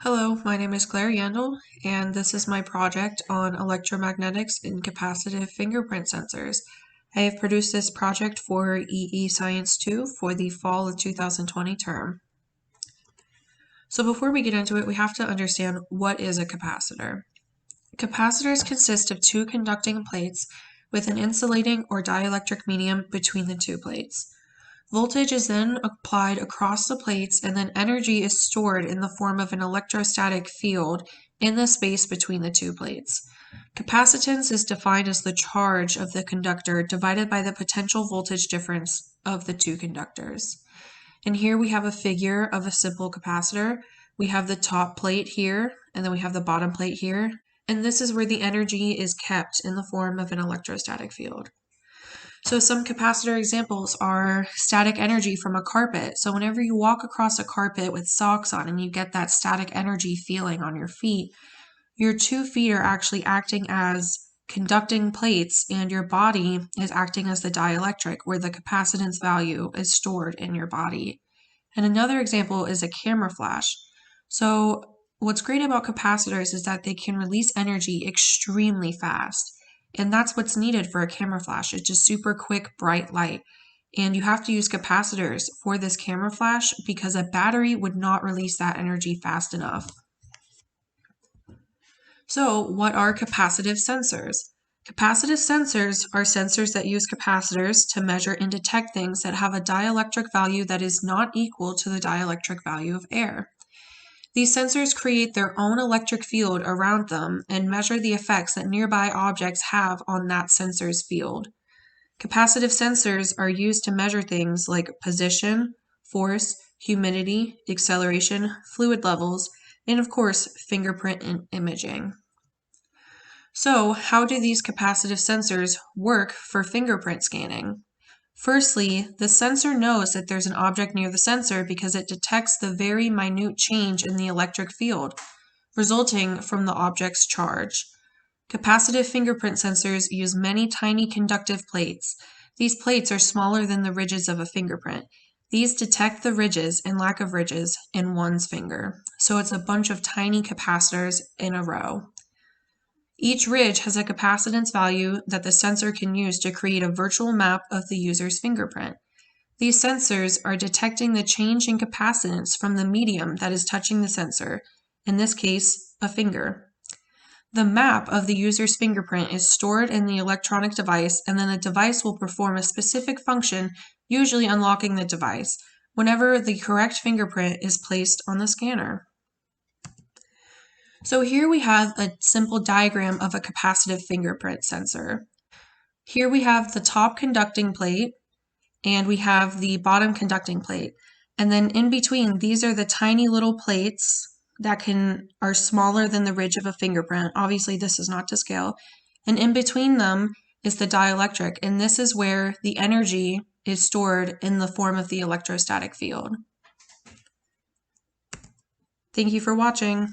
Hello, my name is Claire Yandel, and this is my project on electromagnetics and capacitive fingerprint sensors. I have produced this project for EE Science 2 for the fall of 2020 term. So before we get into it, we have to understand what is a capacitor. Capacitors consist of two conducting plates with an insulating or dielectric medium between the two plates. Voltage is then applied across the plates, and then energy is stored in the form of an electrostatic field in the space between the two plates. Capacitance is defined as the charge of the conductor divided by the potential voltage difference of the two conductors. And here we have a figure of a simple capacitor. We have the top plate here, and then we have the bottom plate here. And this is where the energy is kept in the form of an electrostatic field. So some capacitor examples are static energy from a carpet. So whenever you walk across a carpet with socks on and you get that static energy feeling on your feet, your 2 feet are actually acting as conducting plates and your body is acting as the dielectric where the capacitance value is stored in your body. And another example is a camera flash. So what's great about capacitors is that they can release energy extremely fast. And that's what's needed for a camera flash. It's just super quick, bright light. And you have to use capacitors for this camera flash because a battery would not release that energy fast enough. So what are capacitive sensors? Capacitive sensors are sensors that use capacitors to measure and detect things that have a dielectric value that is not equal to the dielectric value of air. These sensors create their own electric field around them and measure the effects that nearby objects have on that sensor's field. Capacitive sensors are used to measure things like position, force, humidity, acceleration, fluid levels, and of course, fingerprint and imaging. So, how do these capacitive sensors work for fingerprint scanning? Firstly, the sensor knows that there's an object near the sensor because it detects the very minute change in the electric field resulting from the object's charge. Capacitive fingerprint sensors use many tiny conductive plates. These plates are smaller than the ridges of a fingerprint. These detect the ridges and lack of ridges in one's finger. So it's a bunch of tiny capacitors in a row. Each ridge has a capacitance value that the sensor can use to create a virtual map of the user's fingerprint. These sensors are detecting the change in capacitance from the medium that is touching the sensor, in this case, a finger. The map of the user's fingerprint is stored in the electronic device, and then the device will perform a specific function, usually unlocking the device, whenever the correct fingerprint is placed on the scanner. So here we have a simple diagram of a capacitive fingerprint sensor. Here we have the top conducting plate and we have the bottom conducting plate. And then in between, these are the tiny little plates that are smaller than the ridge of a fingerprint. Obviously, this is not to scale. And in between them is the dielectric, and this is where the energy is stored in the form of the electrostatic field. Thank you for watching.